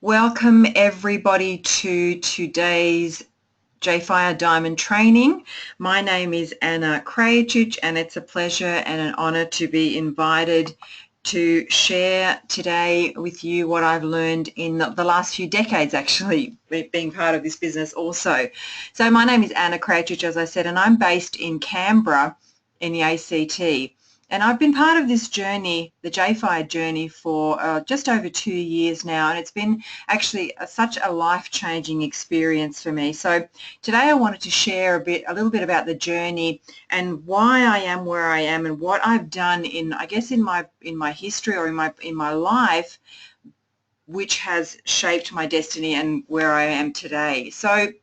Welcome everybody to today's JFire Diamond training. My name is Anna Krajcic and it's a pleasure and an honour to be invited to share today with you what I've learned in the last few decades, actually, being part of this business also. So my name is Anna Krajcic, as I said, and I'm based in Canberra in the ACT. And I've been part of this journey, the JFire journey, for just over 2 years now, and it's been actually such a life-changing experience for me. So today I wanted to share a little bit about the journey and why I am where I am and what I've done I guess in my history or in my life, which has shaped my destiny and where I am today. So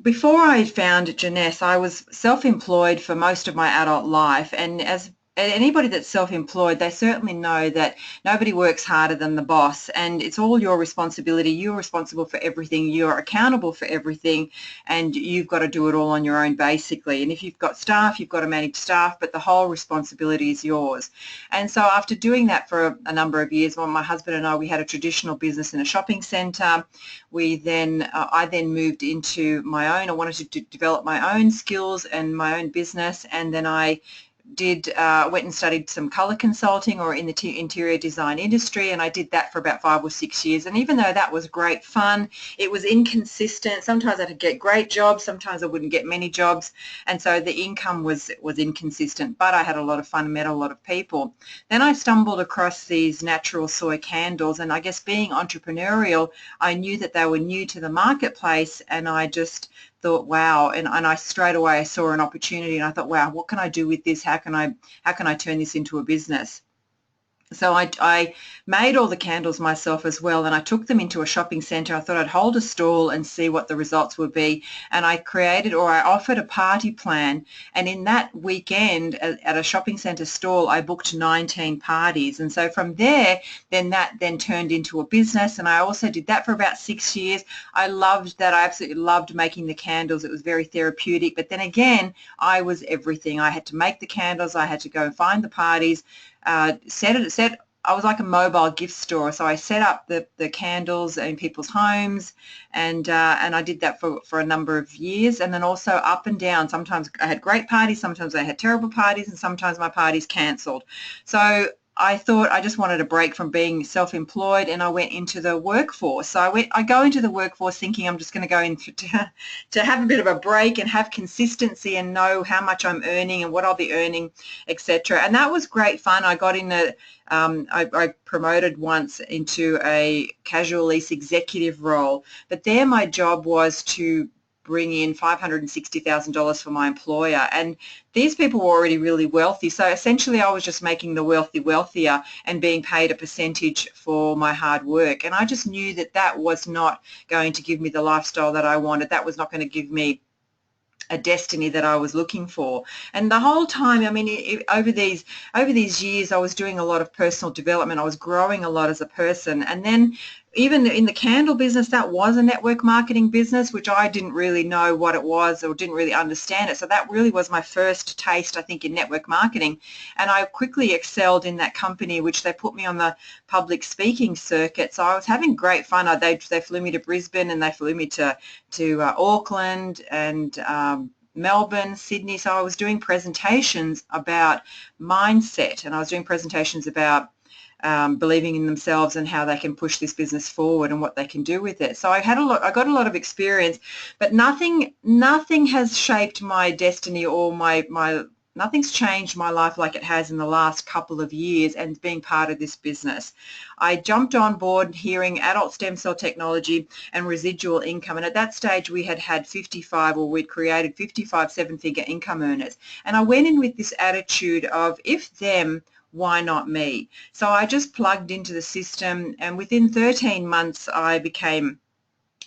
before I found Jeunesse, I was self-employed for most of my adult life, and as anybody that's self-employed, they certainly know that nobody works harder than the boss, and it's all your responsibility. You're responsible for everything. You're accountable for everything, and you've got to do it all on your own, basically. And if you've got staff, you've got to manage staff, but the whole responsibility is yours. And so after doing that for a number of years, well, my husband and I, we had a traditional business in a shopping centre. I then moved into my own. I wanted to develop my own skills and my own business, and then I went and studied some colour consulting or in the interior design industry, and I did that for about 5 or 6 years. And even though that was great fun, it was inconsistent. Sometimes I could get great jobs, sometimes I wouldn't get many jobs, and so the income was inconsistent, but I had a lot of fun and met a lot of people. Then I stumbled across these natural soy candles, and I guess being entrepreneurial, I knew that they were new to the marketplace, and I just thought, wow, and I straight away saw an opportunity, and I thought, wow, what can I do with this? How can I turn this into a business? So I made all the candles myself as well, and I took them into a shopping centre. I thought I'd hold a stall and see what the results would be, and I offered a party plan, and in that weekend at a shopping centre stall I booked 19 parties, and so from there that turned into a business, and I also did that for about 6 years. I loved that. I absolutely loved making the candles. It was very therapeutic, but then again, I was everything. I had to make the candles, I had to go and find the parties, I was like a mobile gift store, so I set up the candles in people's homes, and I did that for a number of years, and then also up and down. Sometimes I had great parties, sometimes I had terrible parties, and sometimes my parties cancelled. So I thought I just wanted a break from being self-employed, and I went into the workforce. So I go into the workforce thinking I'm just going to go in to have a bit of a break and have consistency and know how much I'm earning and what I'll be earning, etc. And that was great fun. I got in I promoted once into a casual lease executive role, but there my job was to bring in $560,000 for my employer, and these people were already really wealthy, so essentially I was just making the wealthy wealthier and being paid a percentage for my hard work, and I just knew that that was not going to give me the lifestyle that I wanted. That was not going to give me a destiny that I was looking for. And the whole time, I mean, over these years, I was doing a lot of personal development. I was growing a lot as a person. And then even in the candle business, that was a network marketing business, which I didn't really know what it was or didn't really understand it. So that really was my first taste, I think, in network marketing. And I quickly excelled in that company, which they put me on the public speaking circuit. So I was having great fun. They flew me to Brisbane, and they flew me to Auckland and Melbourne, Sydney. So I was doing presentations about mindset, and I was doing presentations about believing in themselves and how they can push this business forward and what they can do with it. So I got a lot of experience, but nothing has shaped my destiny or nothing's changed my life like it has in the last couple of years and being part of this business. I jumped on board hearing adult stem cell technology and residual income, and at that stage we'd created 55 seven-figure income earners, and I went in with this attitude of, if them, why not me? So I just plugged into the system, and within 13 months I became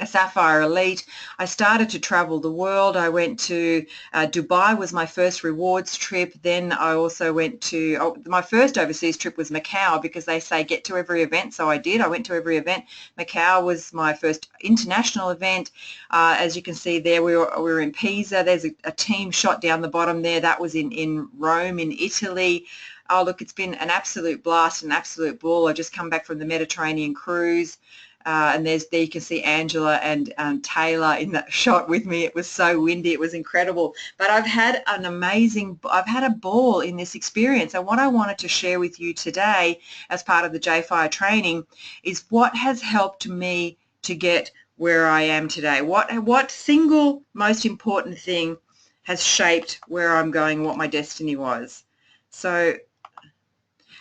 a Sapphire Elite. I started to travel the world. I went to Dubai was my first rewards trip. Then I also went to, my first overseas trip was Macau, because they say get to every event. So I did. I went to every event. Macau was my first international event. As you can see there, we were in Pisa. There's a team shot down the bottom there. That was in Rome, in Italy. Oh, look, it's been an absolute blast, an absolute ball. I just come back from the Mediterranean cruise. And there you can see Angela and Taylor in that shot with me. It was so windy. It was incredible. But I've had a ball in this experience. And what I wanted to share with you today as part of the JFire training is what has helped me to get where I am today. What single most important thing has shaped where I'm going, what my destiny was. So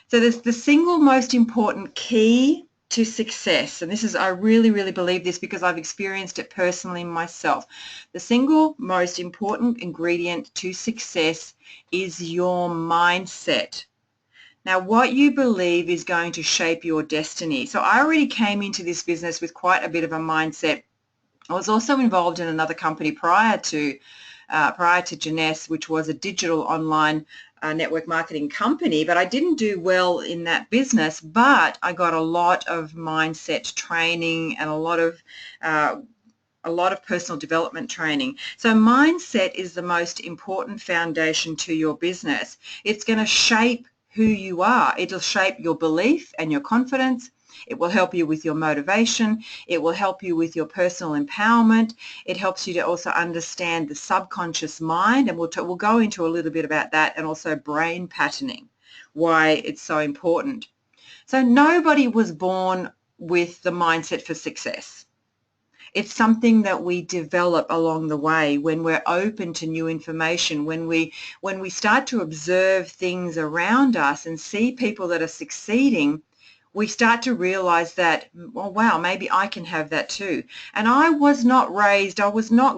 there's the single most important key to success, and this is, I really, really believe this because I've experienced it personally myself. The single most important ingredient to success is your mindset. Now, what you believe is going to shape your destiny. So I already came into this business with quite a bit of a mindset. I was also involved in another company prior to Jeunesse, which was a digital online network marketing company, but I didn't do well in that business, but I got a lot of mindset training and a lot of personal development training. So mindset is the most important foundation to your business. It's going to shape who you are. It'll shape your belief and your confidence. It will help you with your motivation. It will help you with your personal empowerment. It helps you to also understand the subconscious mind, and we'll go into a little bit about that, and also brain patterning, why it's so important. So nobody was born with the mindset for success. It's something that we develop along the way when we're open to new information, when we start to observe things around us and see people that are succeeding. We start to realize that, oh, wow, maybe I can have that too. And I was not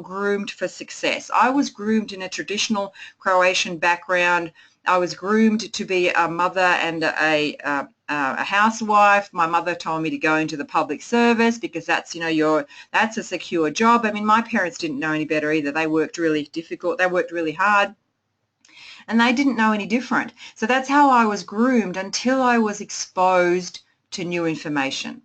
groomed for success. I was groomed in a traditional Croatian background. I was groomed to be a mother and a housewife. My mother told me to go into the public service because that's a secure job. I mean, my parents didn't know any better either. They worked really hard. And they didn't know any different. So that's how I was groomed until I was exposed to new information.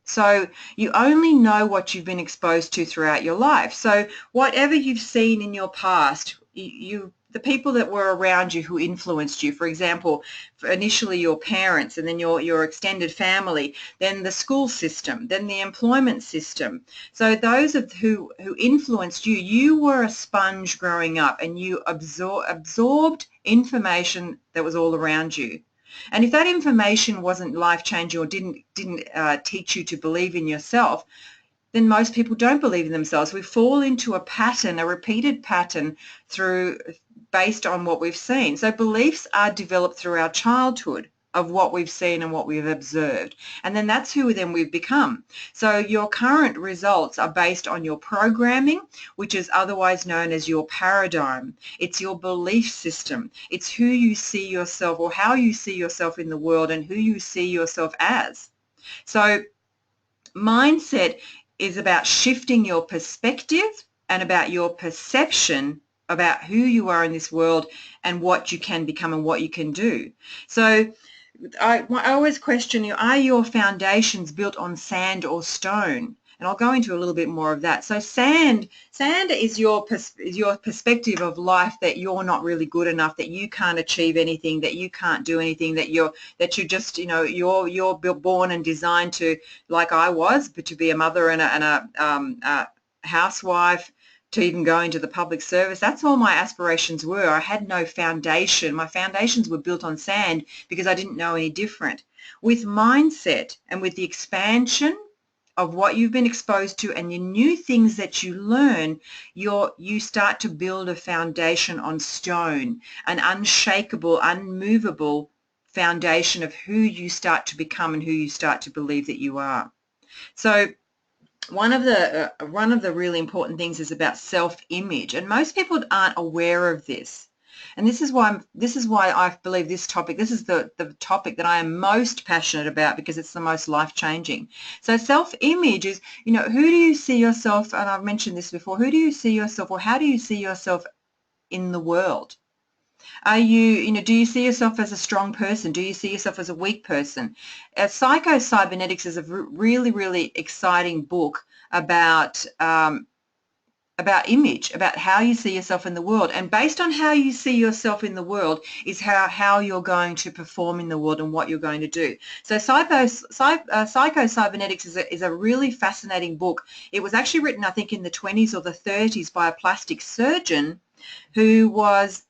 So you only know what you've been exposed to throughout your life. So whatever you've seen in your past, the people that were around you who influenced you, for example, initially your parents, and then your extended family, then the school system, then the employment system. So those who influenced you, you were a sponge growing up, and you absorbed information that was all around you. And if that information wasn't life-changing or didn't teach you to believe in yourself, then most people don't believe in themselves. We fall into a pattern, a repeated pattern based on what we've seen. So beliefs are developed through our childhood of what we've seen and what we've observed. And then that's who then we've become. So your current results are based on your programming, which is otherwise known as your paradigm. It's your belief system. It's who you see yourself, or how you see yourself in the world, and who you see yourself as. So mindset is about shifting your perspective and about your perception about who you are in this world and what you can become and what you can do. So I always question you, are your foundations built on sand or stone? And I'll go into a little bit more of that. So sand is your perspective of life, that you're not really good enough, that you can't achieve anything, that you can't do anything, that you're just, you're born and designed to, like I was, but to be a mother and a housewife, to even go into the public service. That's all my aspirations were. I had no foundation. My foundations were built on sand because I didn't know any different. With mindset and with the expansion of what you've been exposed to and the new things that you learn, you start to build a foundation on stone, an unshakable, unmovable foundation of who you start to become and who you start to believe that you are. So one of the really important things is about self-image, and most people aren't aware of this. And this is why I believe this is the topic that I am most passionate about, because it's the most life-changing. So self-image is, who do you see yourself, and I've mentioned this before, who do you see yourself, or how do you see yourself in the world? Are you, do you see yourself as a strong person? Do you see yourself as a weak person? Psycho-Cybernetics is a really, really exciting book about about image, about how you see yourself in the world. And based on how you see yourself in the world is how you're going to perform in the world and what you're going to do. So Psycho-Cybernetics is a really fascinating book. It was actually written, I think, in the 20s or the 30s by a plastic surgeon who was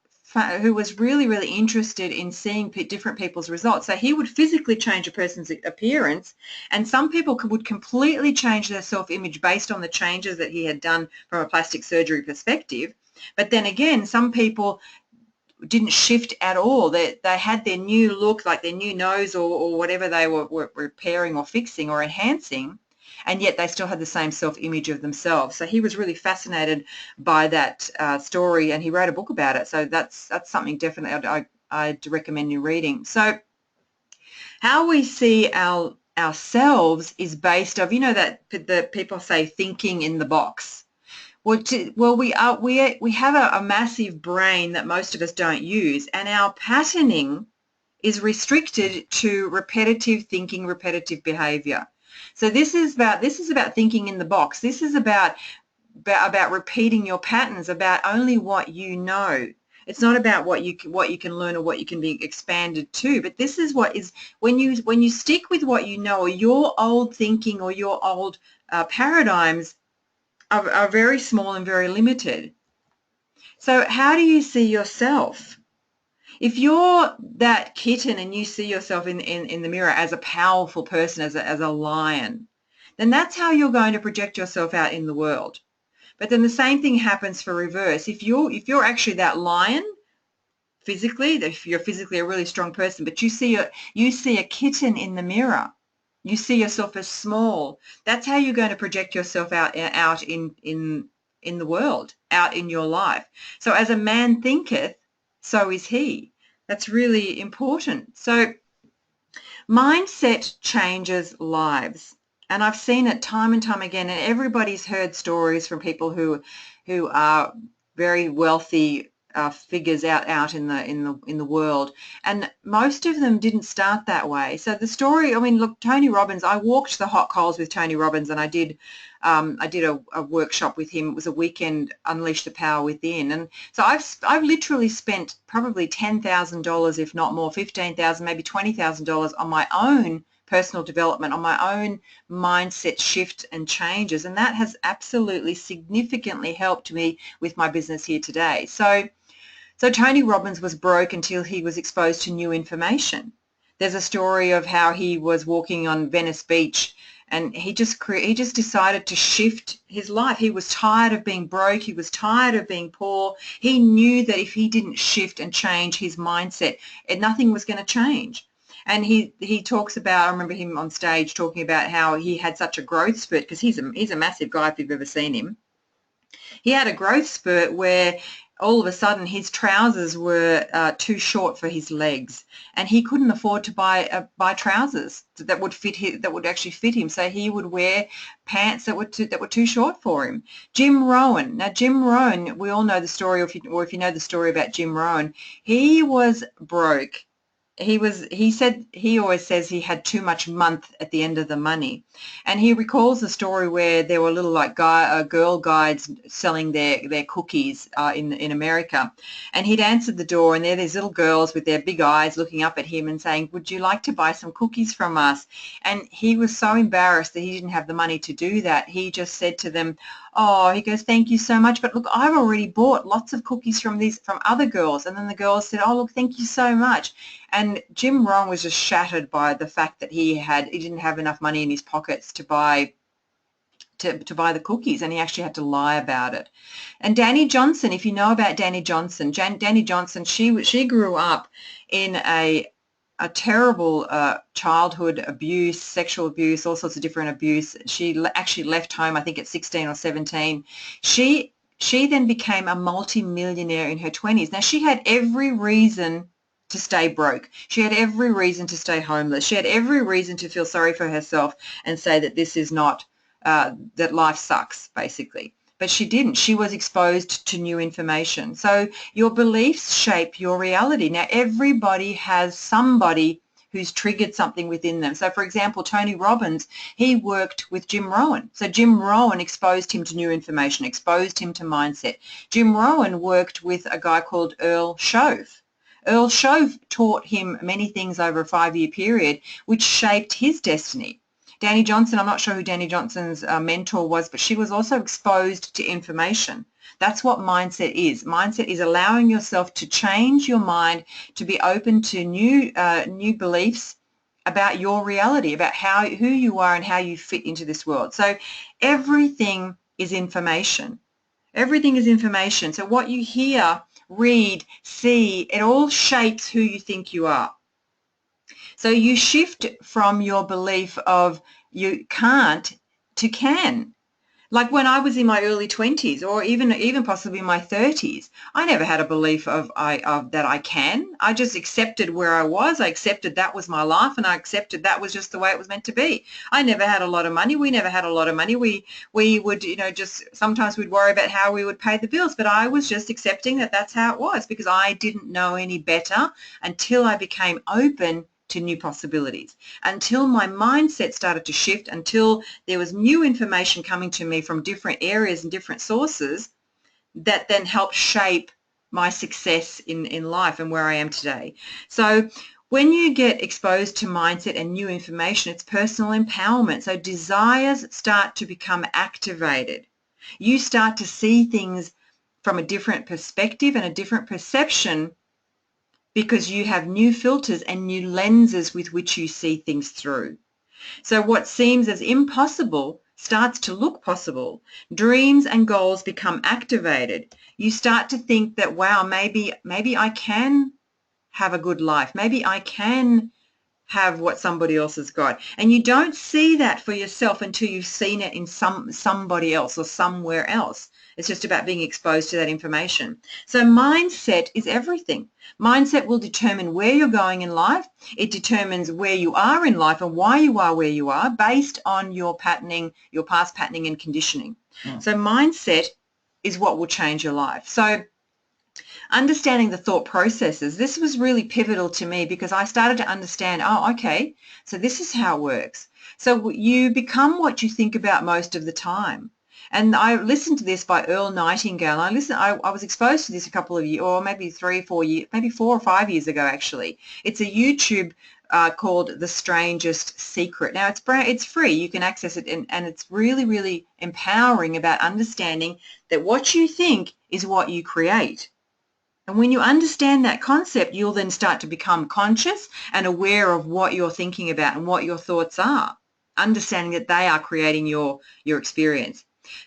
really, really interested in seeing different people's results. So he would physically change a person's appearance, and some people would completely change their self-image based on the changes that he had done from a plastic surgery perspective. But then again, some people didn't shift at all. They had their new look, like their new nose or whatever they were repairing or fixing or enhancing, and yet they still had the same self-image of themselves. So he was really fascinated by that story, and he wrote a book about it. So that's something definitely I'd recommend you reading. So how we see ourselves is based on, you know, that the people say thinking in the box. Well, we have a massive brain that most of us don't use, and our patterning is restricted to repetitive thinking, repetitive behavior. So this is about thinking in the box. This is about repeating your patterns, about only what you know. It's not about what you can learn or what you can be expanded to. But this is what is when you stick with what you know, or your old thinking or your old paradigms are very small and very limited. So how do you see yourself? If you're that kitten and you see yourself in the mirror as a powerful person, as a lion, then that's how you're going to project yourself out in the world. But then the same thing happens for reverse. If you're actually that lion physically, if you're physically a really strong person, but you see a kitten in the mirror, you see yourself as small, that's how you're going to project yourself out in the world, out in your life. So as a man thinketh, so is he. That's really important. So mindset changes lives. And I've seen it time and time again, and everybody's heard stories from people who are very wealthy figures out in the world, and most of them didn't start that way. So the story, I mean, look, Tony Robbins. I walked the hot coals with Tony Robbins, and I did a workshop with him. It was a weekend, Unleash the Power Within, and so I've literally spent probably $10,000, if not more, $15,000, maybe $20,000 on my own personal development, on my own mindset shift and changes, and that has absolutely significantly helped me with my business here today. So Tony Robbins was broke until he was exposed to new information. There's a story of how he was walking on Venice Beach, and he just decided to shift his life. He was tired of being broke. He was tired of being poor. He knew that if he didn't shift and change his mindset, nothing was going to change. And he talks about, I remember him on stage talking about how he had such a growth spurt, because he's a massive guy if you've ever seen him. He had a growth spurt where all of a sudden his trousers were too short for his legs, and he couldn't afford to buy trousers that would actually fit him. So he would wear pants that were too short for him. Jim Rohn. Now Jim Rohn, we all know the story, or if you know the story about Jim Rohn, he was broke. He always says he had too much month at the end of the money, and he recalls the story where there were little like girl guides selling their cookies in America, and he'd answered the door, and there these little girls with their big eyes looking up at him and saying, "Would you like to buy some cookies from us?" And he was so embarrassed that he didn't have the money to do that. He just said to them, "Oh," he goes, "thank you so much, but look, I've already bought lots of cookies from other girls." And then the girls said, "Oh, look, thank you so much." And Jim Rohn was just shattered by the fact that he didn't have enough money in his pockets to buy the cookies, and he actually had to lie about it. And Dani Johnson, if you know about Dani Johnson, Dani Johnson, she grew up in a terrible childhood abuse, sexual abuse, all sorts of different abuse. She actually left home, I think, at 16 or 17. She then became a multi-millionaire in her 20s. Now, she had every reason to stay broke. She had every reason to stay homeless. She had every reason to feel sorry for herself and say that this is not, that life sucks, basically. But she didn't. She was exposed to new information. So your beliefs shape your reality. Now, everybody has somebody who's triggered something within them. So, for example, Tony Robbins, he worked with Jim Rohn. So Jim Rohn exposed him to new information, exposed him to mindset. Jim Rohn worked with a guy called Earl Shove. Earl Shove taught him many things over a 5-year period, which shaped his destiny. Danny Johnson, I'm not sure who Danny Johnson's mentor was, but she was also exposed to information. That's what mindset is. Mindset is allowing yourself to change your mind, to be open to new beliefs about your reality, about who you are and how you fit into this world. So everything is information. Everything is information. So what you hear, read, see, it all shapes who you think you are. So you shift from your belief of you can't to can. Like when I was in my early 20s or even possibly my 30s, I never had a belief of that I can. I just accepted where I was. I accepted that was my life, and I accepted that was just the way it was meant to be. I never had a lot of money. We never had a lot of money. We would, just sometimes we'd worry about how we would pay the bills, but I was just accepting that that's how it was because I didn't know any better until I became open to new possibilities, until my mindset started to shift, until there was new information coming to me from different areas and different sources that then helped shape my success in life and where I am today. So when you get exposed to mindset and new information, it's personal empowerment. So desires start to become activated. You start to see things from a different perspective and a different perception because you have new filters and new lenses with which you see things through. So what seems as impossible starts to look possible. Dreams and goals become activated. You start to think that, wow, maybe I can have a good life. Maybe I can have what somebody else has got. And you don't see that for yourself until you've seen it in somebody else or somewhere else. It's just about being exposed to that information. So mindset is everything. Mindset will determine where you're going in life. It determines where you are in life and why you are where you are based on your patterning, your past patterning and conditioning. So mindset is what will change your life. So understanding the thought processes, this was really pivotal to me because I started to understand, oh, okay, so this is how it works. So you become what you think about most of the time. And I listened to this by Earl Nightingale. I was exposed to this a couple of years, or maybe 3 or 4 years, maybe 4 or 5 years ago, actually. It's a YouTube called The Strangest Secret. Now, it's free. You can access it, and it's really, really empowering about understanding that what you think is what you create. And when you understand that concept, you'll then start to become conscious and aware of what you're thinking about and what your thoughts are, understanding that they are creating your experience.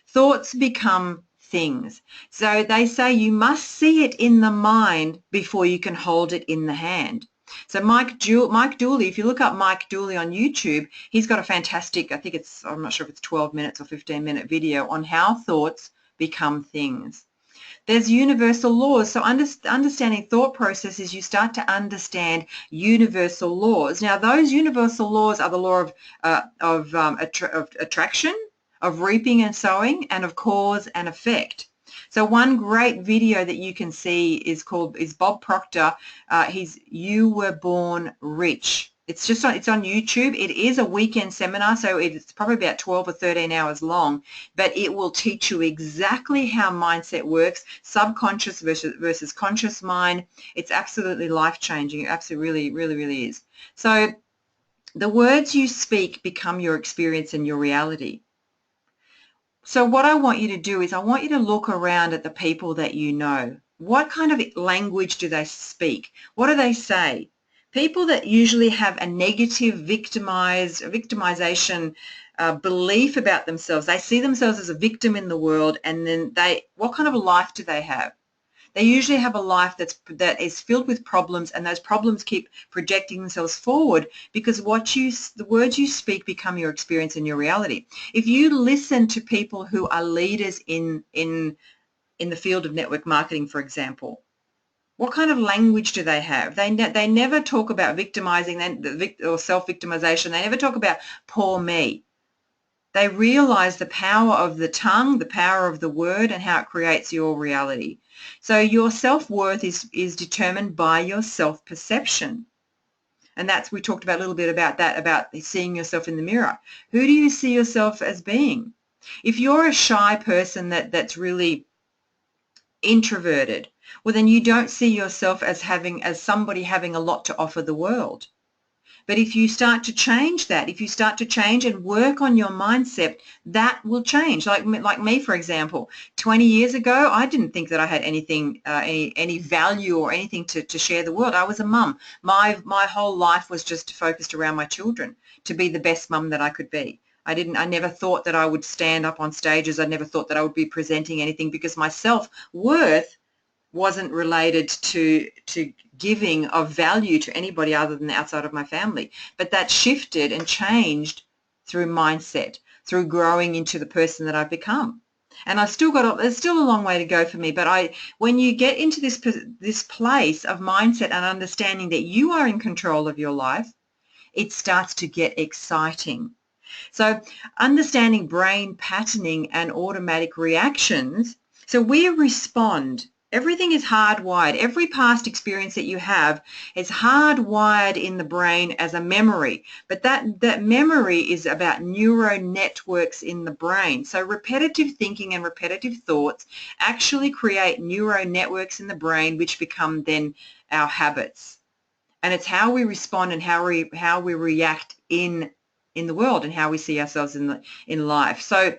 Thoughts become things. So they say you must see it in the mind before you can hold it in the hand. So Mike Dooley, if you look up Mike Dooley on YouTube, he's got a fantastic, I'm not sure if it's 12 minutes or 15-minute video on how thoughts become things. There's universal laws. So understanding thought processes, you start to understand universal laws. Now, those universal laws are the law of attraction, of reaping and sowing, and of cause and effect. So one great video that you can see is Bob Proctor. He's You Were Born Rich. It's on YouTube. It is a weekend seminar, so it's probably about 12 or 13 hours long, but it will teach you exactly how mindset works, subconscious versus conscious mind. It's absolutely life-changing. It absolutely really, really is. So the words you speak become your experience and your reality. So what I want you to do is I want you to look around at the people that you know. What kind of language do they speak? What do they say? People that usually have a negative victimization belief about themselves, they see themselves as a victim in the world, and then what kind of a life do they have? They usually have a life that is filled with problems, and those problems keep projecting themselves forward because the words you speak become your experience and your reality. If you listen to people who are leaders in the field of network marketing, for example, what kind of language do they have? They never talk about victimizing or self-victimization. They never talk about poor me. They realize the power of the tongue, the power of the word, and how it creates your reality. So your self-worth is determined by your self-perception. And that's, we talked about a little bit about that, about seeing yourself in the mirror. Who do you see yourself as being? If you're a shy person that's really introverted, well, then you don't see yourself as somebody having a lot to offer the world. But if you start to change that, if you start to change and work on your mindset, that will change. Like me, for example, 20 years ago, I didn't think that I had anything, any value or anything to share the world. I was a mum. My whole life was just focused around my children, to be the best mum that I could be. I never thought that I would stand up on stages. I never thought that I would be presenting anything, because my self-worth wasn't related to giving of value to anybody other than outside of my family. But that shifted and changed through mindset, through growing into the person that I've become. And there's still a long way to go for me, but when you get into this place of mindset and understanding that you are in control of your life, it starts to get exciting. So understanding brain patterning and automatic reactions. So we respond. Everything is hardwired. Every past experience that you have is hardwired in the brain as a memory. But that memory is about neural networks in the brain. So repetitive thinking and repetitive thoughts actually create neural networks in the brain, which become then our habits. And it's how we respond and how we react in the world and how we see ourselves in life. So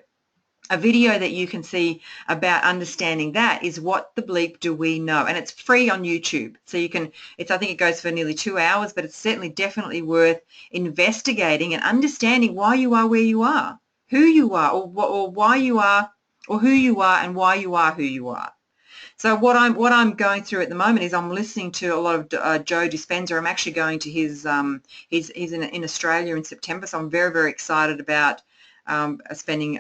a video that you can see about understanding that is What the Bleep Do We Know? And it's free on YouTube. So you can, I think it goes for nearly 2 hours, but it's certainly definitely worth investigating and understanding why you are where you are, who you are, or why you are, or who you are and why you are who you are. So what I'm going through at the moment is I'm listening to a lot of Joe Dispenza. I'm actually going to his, he's in Australia in September, so I'm very, very excited about spending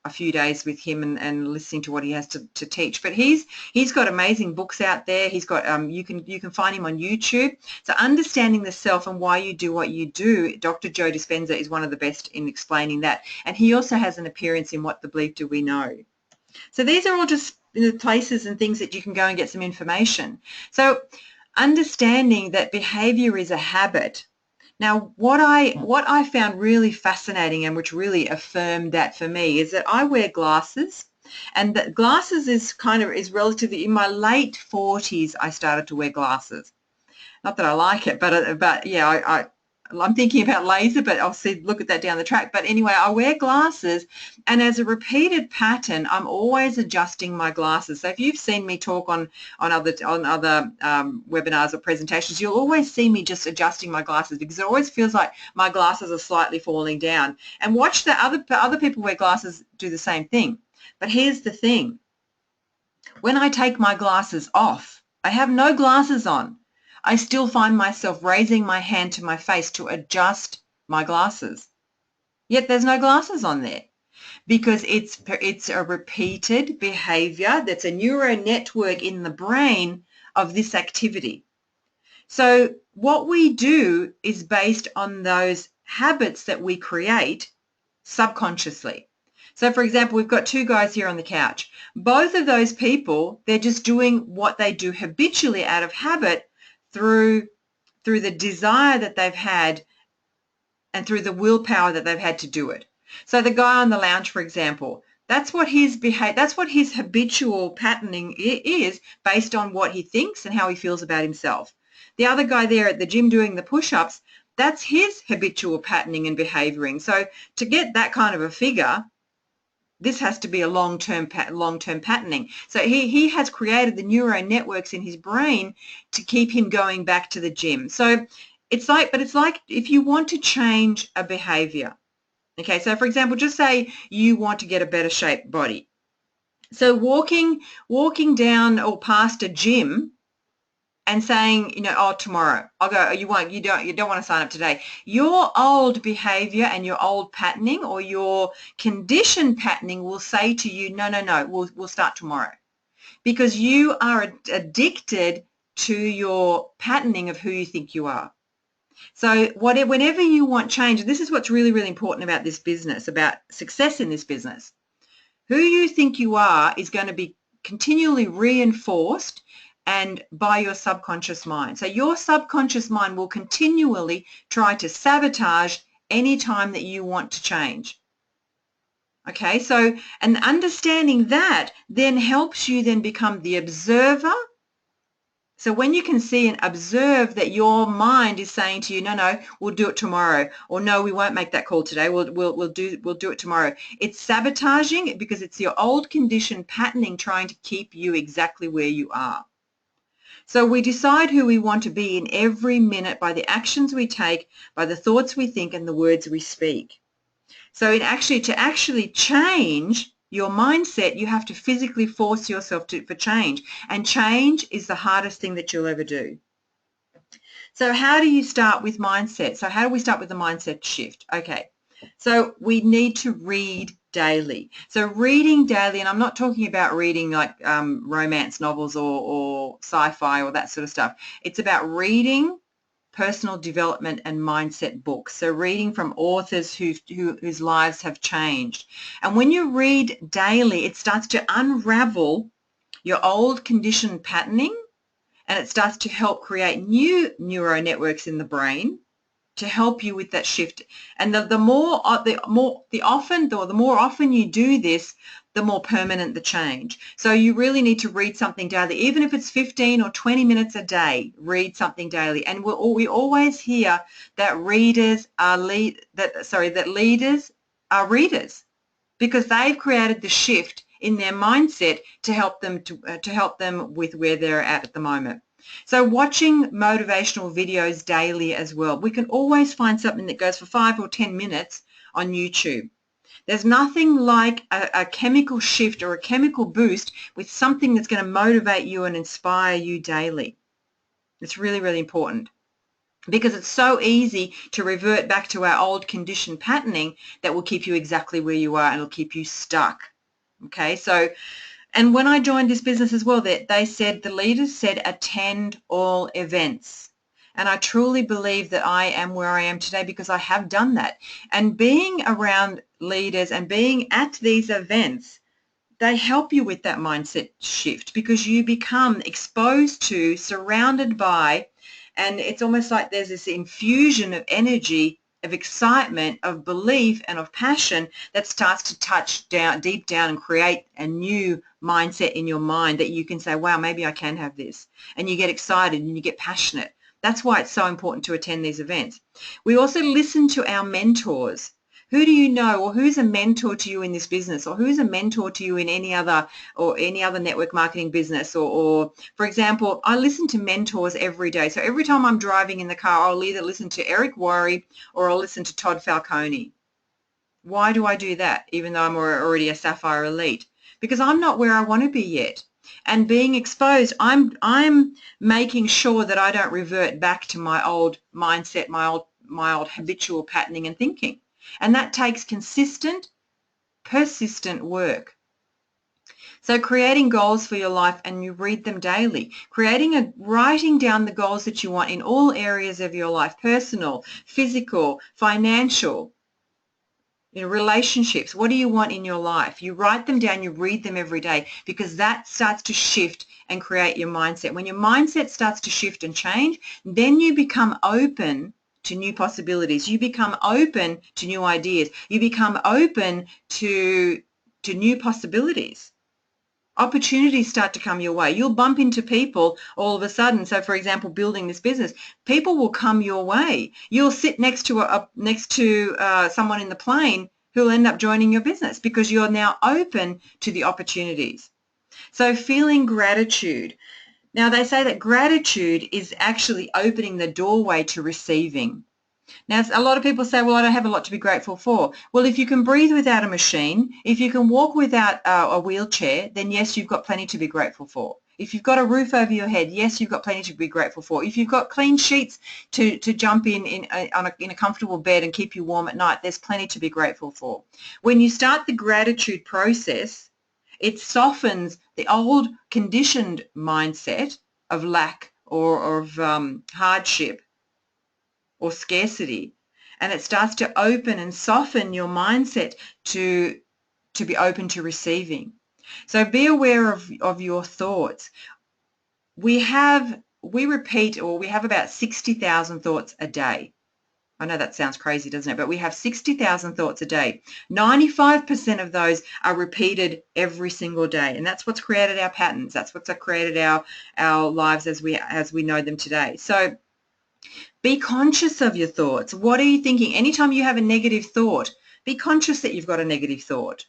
a few days with him and listening to what he has to teach. But he's got amazing books out there. He's got you can find him on YouTube. So understanding the self and why you do what you do, Dr. Joe Dispenza is one of the best in explaining that. And he also has an appearance in What the Bleep Do We Know? So these are all just places and things that you can go and get some information. So understanding that behavior is a habit. Now, what I found really fascinating and which really affirmed that for me is that I wear glasses, and that glasses is relatively, in my late 40s I started to wear glasses. Not that I like it, but yeah, I'm thinking about laser, but I'll look at that down the track. But anyway, I wear glasses, and as a repeated pattern, I'm always adjusting my glasses. So if you've seen me talk on other webinars or presentations, you'll always see me just adjusting my glasses, because it always feels like my glasses are slightly falling down. And watch that other people wear glasses do the same thing. But here's the thing. When I take my glasses off, I have no glasses on, I still find myself raising my hand to my face to adjust my glasses. Yet there's no glasses on there, because it's a repeated behavior that's a neural network in the brain of this activity. So what we do is based on those habits that we create subconsciously. So, for example, we've got two guys here on the couch. Both of those people, they're just doing what they do habitually out of habit, through the desire that they've had and through the willpower that they've had to do it. So the guy on the lounge, for example, that's what his habitual patterning is, based on what he thinks and how he feels about himself. The other guy there at the gym doing the push-ups, that's his habitual patterning and behavioring. So to get that kind of a figure, this has to be a long-term patterning. So he has created the neural networks in his brain to keep him going back to the gym. So it's like if you want to change a behavior. Okay, so for example, just say you want to get a better shaped body. So walking down or past a gym and saying, oh, tomorrow I'll go. You don't want to sign up today. Your old behavior and your old patterning or your conditioned patterning will say to you, no, we'll start tomorrow, because you are addicted to your patterning of who you think you are. So whenever you want change, and this is what's really, really important about this business, about success in this business, who you think you are is going to be continually reinforced and by your subconscious mind. So your subconscious mind will continually try to sabotage any time that you want to change. Okay, so and understanding that then helps you then become the observer. So when you can see and observe that your mind is saying to you, no, no, we'll do it tomorrow, or no, we won't make that call today. We'll do it tomorrow. It's sabotaging because it's your old conditioned patterning trying to keep you exactly where you are. So we decide who we want to be in every minute by the actions we take, by the thoughts we think, and the words we speak. So to actually change your mindset, you have to physically force yourself for change. And change is the hardest thing that you'll ever do. So how do you start with mindset? So how do we start with the mindset shift? Okay. So we need to read daily. So reading daily, and I'm not talking about reading like romance novels or sci-fi or that sort of stuff. It's about reading personal development and mindset books. So reading from authors whose lives have changed. And when you read daily, it starts to unravel your old conditioned patterning, and it starts to help create new neural networks in the brain to help you with that shift. And the more often you do this, the more permanent the change. So you really need to read something daily, even if it's 15 or 20 minutes a day. Read something daily. And we always hear that leaders are readers, because they've created the shift in their mindset to help them with where they're at the moment. So watching motivational videos daily as well. We can always find something that goes for 5 or 10 minutes on YouTube. There's nothing like a chemical shift or a chemical boost with something that's going to motivate you and inspire you daily. It's really, really important, because it's so easy to revert back to our old conditioned patterning that will keep you exactly where you are and it'll keep you stuck. Okay, so, and when I joined this business as well, the leaders said attend all events. And I truly believe that I am where I am today because I have done that. And being around leaders and being at these events, they help you with that mindset shift, because you become exposed to, surrounded by, and it's almost like there's this infusion of energy, of excitement, of belief, and of passion that starts to touch down, deep down, and create a new mindset in your mind that you can say, wow, maybe I can have this. And you get excited and you get passionate. That's why it's so important to attend these events. We also listen to our mentors. Who do you know, or who's a mentor to you in this business, or who's a mentor to you in any other network marketing business? Or for example, I listen to mentors every day. So every time I'm driving in the car, I'll either listen to Eric Worre or I'll listen to Todd Falcone. Why do I do that, even though I'm already a Sapphire Elite? Because I'm not where I want to be yet. And being exposed, I'm making sure that I don't revert back to my old mindset, my old habitual patterning and thinking. And that takes consistent, persistent work. So creating goals for your life, and you read them daily. Writing down the goals that you want in all areas of your life: personal, physical, financial, relationships. What do you want in your life? You write them down, you read them every day, because that starts to shift and create your mindset. When your mindset starts to shift and change, then you become open to new possibilities. You become open to new ideas. You become open to new possibilities. Opportunities start to come your way. You'll bump into people all of a sudden. So, for example, building this business, people will come your way. You'll sit next to someone in the plane who'll end up joining your business because you're now open to the opportunities. So, feeling gratitude. Now, they say that gratitude is actually opening the doorway to receiving. Now, a lot of people say, well, I don't have a lot to be grateful for. Well, if you can breathe without a machine, if you can walk without a wheelchair, then yes, you've got plenty to be grateful for. If you've got a roof over your head, yes, you've got plenty to be grateful for. If you've got clean sheets to jump in a comfortable bed and keep you warm at night, there's plenty to be grateful for. When you start the gratitude process, it softens the old conditioned mindset of lack or of hardship or scarcity, and it starts to open and soften your mindset to be open to receiving. So be aware of your thoughts. we repeat, or we have about 60,000 thoughts a day. I know that sounds crazy, doesn't it? But we have 60,000 thoughts a day. 95% of those are repeated every single day, and that's what's created our patterns. That's what's created our lives as we know them today. So be conscious of your thoughts. What are you thinking? Anytime you have a negative thought, be conscious that you've got a negative thought.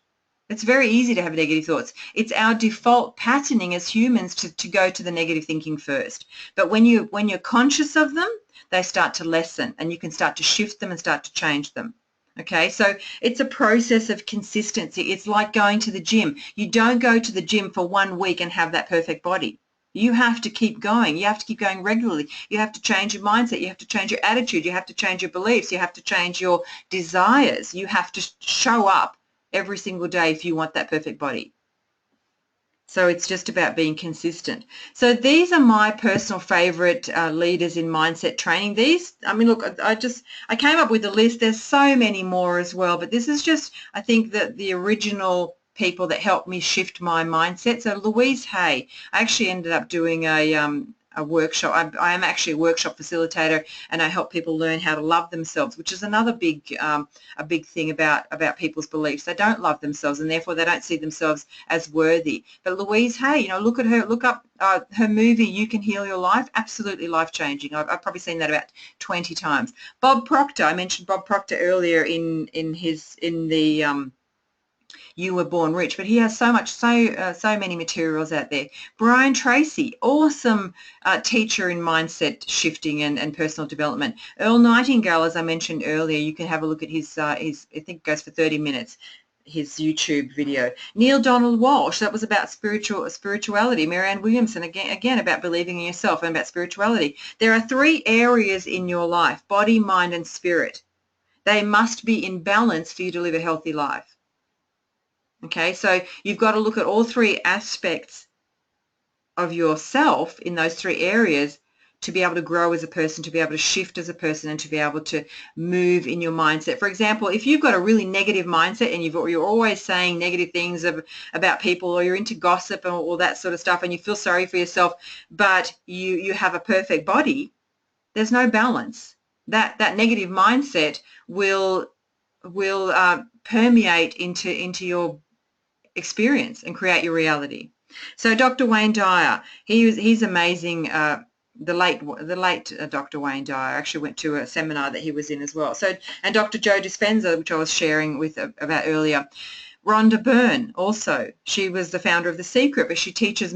It's very easy to have negative thoughts. It's our default patterning as humans to go to the negative thinking first. But when you're conscious of them, they start to lessen, and you can start to shift them and start to change them. Okay, so it's a process of consistency. It's like going to the gym. You don't go to the gym for 1 week and have that perfect body. You have to keep going. You have to keep going regularly. You have to change your mindset. You have to change your attitude. You have to change your beliefs. You have to change your desires. You have to show up every single day if you want that perfect body. So it's just about being consistent. So these are my personal favorite leaders in mindset training. These, I mean, look, I came up with a list. There's so many more as well, but this is just, I think, that the original people that helped me shift my mindset. So Louise Hay, I actually ended up doing a workshop. I am actually a workshop facilitator, and I help people learn how to love themselves, which is another big a big thing about people's beliefs. They don't love themselves, and therefore they don't see themselves as worthy. But Louise Hay, you know, look at her, look up her movie You Can Heal Your Life. Absolutely life-changing. I've probably seen that about 20 times. Bob Proctor, I mentioned Bob Proctor earlier in the You Were Born Rich, but he has so many materials out there. Brian Tracy, awesome teacher in mindset shifting and personal development. Earl Nightingale, as I mentioned earlier, you can have a look at his I think it goes for 30 minutes, his YouTube video. Neil Donald Walsh, that was about spirituality. Marianne Williamson, again about believing in yourself and about spirituality. There are 3 areas in your life: body, mind, and spirit. They must be in balance for you to live a healthy life. Okay, so you've got to look at all 3 aspects of yourself in those 3 areas to be able to grow as a person, to be able to shift as a person, and to be able to move in your mindset. For example, if you've got a really negative mindset and you're always saying negative things about people, or you're into gossip and all that sort of stuff, and you feel sorry for yourself, but you have a perfect body, there's no balance. That negative mindset will permeate into your experience and create your reality. So Dr. Wayne Dyer, he's amazing. The late Dr. Wayne Dyer. I actually went to a seminar that he was in as well. So, and Dr. Joe Dispenza, which I was sharing with about earlier. Rhonda Byrne, also, she was the founder of The Secret, but she teaches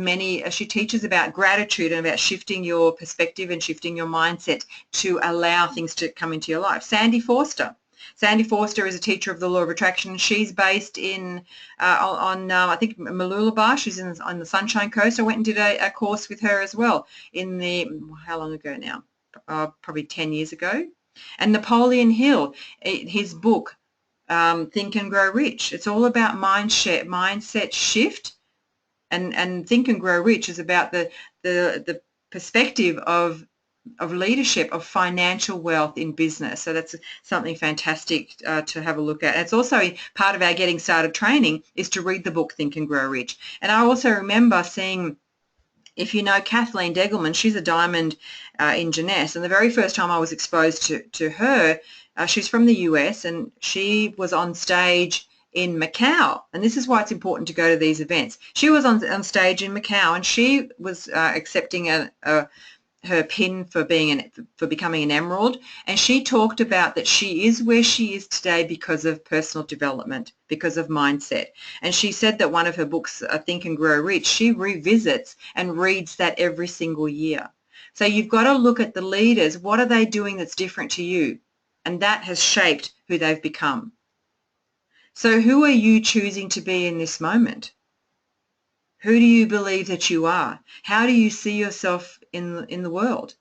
about gratitude and about shifting your perspective and shifting your mindset to allow things to come into your life. Sandy Forster. Sandy Forster is a teacher of the law of attraction. She's based in I think Mooloolaba. She's on the Sunshine Coast. I went and did a course with her as well how long ago now? Probably 10 years ago. And Napoleon Hill, his book, Think and Grow Rich. It's all about mindset shift, and Think and Grow Rich is about the perspective of leadership, of financial wealth in business. So that's something fantastic to have a look at. And it's also part of our Getting Started training is to read the book Think and Grow Rich. And I also remember seeing, if you know Kathleen Degelman, she's a diamond in Jeunesse, and the very first time I was exposed to her, she's from the US, and she was on stage in Macau, and this is why it's important to go to these events. She was on stage in Macau, and she was accepting her pin for becoming an emerald, and she talked about that she is where she is today because of personal development, because of mindset. And she said that one of her books, Think and Grow Rich, she revisits and reads that every single year. So you've got to look at the leaders. What are they doing that's different to you? And that has shaped who they've become. So who are you choosing to be in this moment? Who do you believe that you are? How do you see yourself in the world?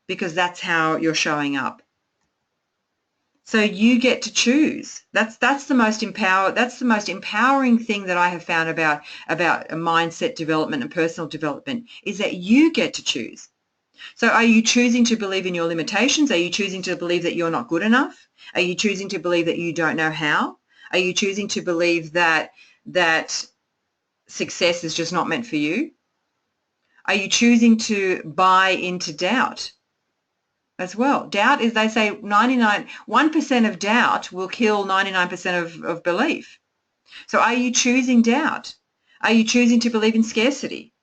Because that's how you're showing up. So you get to choose. That's the most empowering thing that I have found about mindset development and personal development, is that you get to choose. So are you choosing to believe in your limitations? Are you choosing to believe that you're not good enough? Are you choosing to believe that you don't know how? Are you choosing to believe that success is just not meant for you? Are you choosing to buy into doubt as well? Doubt is, they say 1% of doubt will kill 99% of belief. So are you choosing doubt? Are you choosing to believe in scarcity?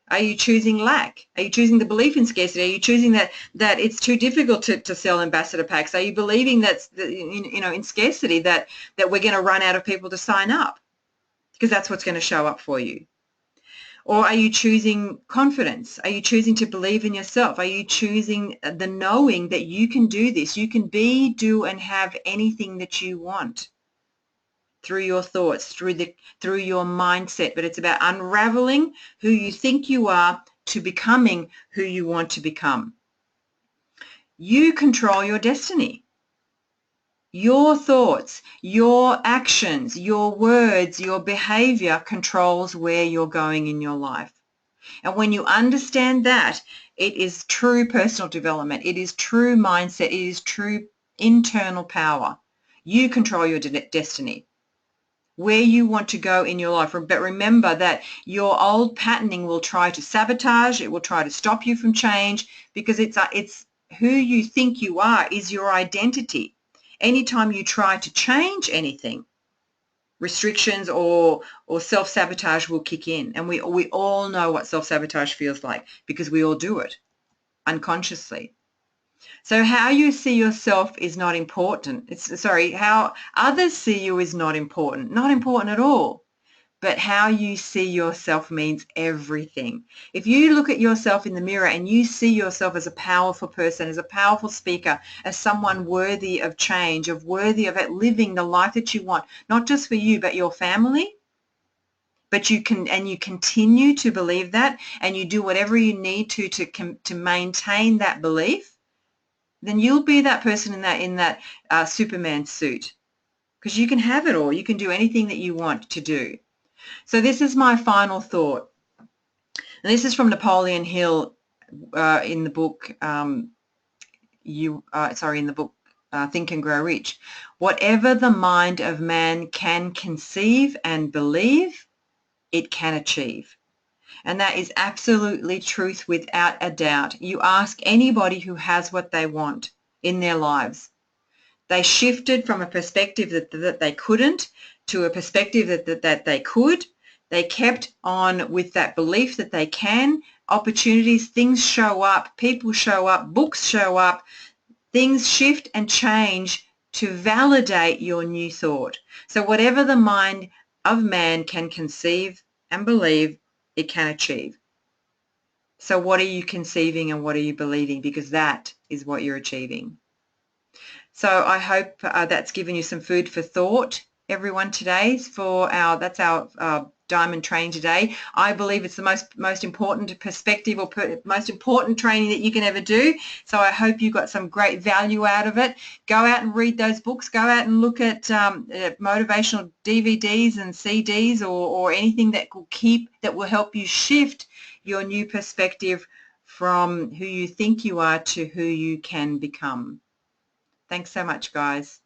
Are you choosing lack? Are you choosing the belief in scarcity? Are you choosing that it's too difficult to sell ambassador packs? Are you believing that, in scarcity, that we're going to run out of people to sign up? Because that's what's going to show up for you. Or are you choosing confidence? Are you choosing to believe in yourself? Are you choosing the knowing that you can do this? You can be, do, and have anything that you want through your thoughts, through your mindset. But it's about unraveling who you think you are to becoming who you want to become. You control your destiny. Your thoughts, your actions, your words, your behavior controls where you're going in your life. And when you understand that, it is true personal development. It is true mindset. It is true internal power. You control your destiny, where you want to go in your life. But remember that your old patterning will try to sabotage. It will try to stop you from change, because it's who you think you are is your identity. Anytime you try to change anything, restrictions or self-sabotage will kick in. And we all know what self-sabotage feels like, because we all do it unconsciously. So how you see yourself is not important. How others see you is not important. Not important at all. But how you see yourself means everything. If you look at yourself in the mirror and you see yourself as a powerful person, as a powerful speaker, as someone worthy of change, worthy of living the life that you want, not just for you, but your family, but you continue to believe that, and you do whatever you need to maintain that belief, then you'll be that person in that Superman suit, because you can have it all. You can do anything that you want to do. So this is my final thought, and this is from Napoleon Hill in the book Think and Grow Rich. Whatever the mind of man can conceive and believe, it can achieve. And that is absolutely truth without a doubt. You ask anybody who has what they want in their lives. They shifted from a perspective that they couldn't to a perspective that they could. They kept on with that belief that they can. Opportunities, things show up, people show up, books show up, things shift and change to validate your new thought. So whatever the mind of man can conceive and believe, it can achieve. So what are you conceiving and what are you believing? Because that is what you're achieving. So I hope that's given you some food for thought, everyone, today. That's our diamond training today. I believe it's the most important perspective or most important training that you can ever do. So I hope you got some great value out of it. Go out and read those books. Go out and look at motivational DVDs and CDs or anything that will help you shift your new perspective from who you think you are to who you can become. Thanks so much, guys.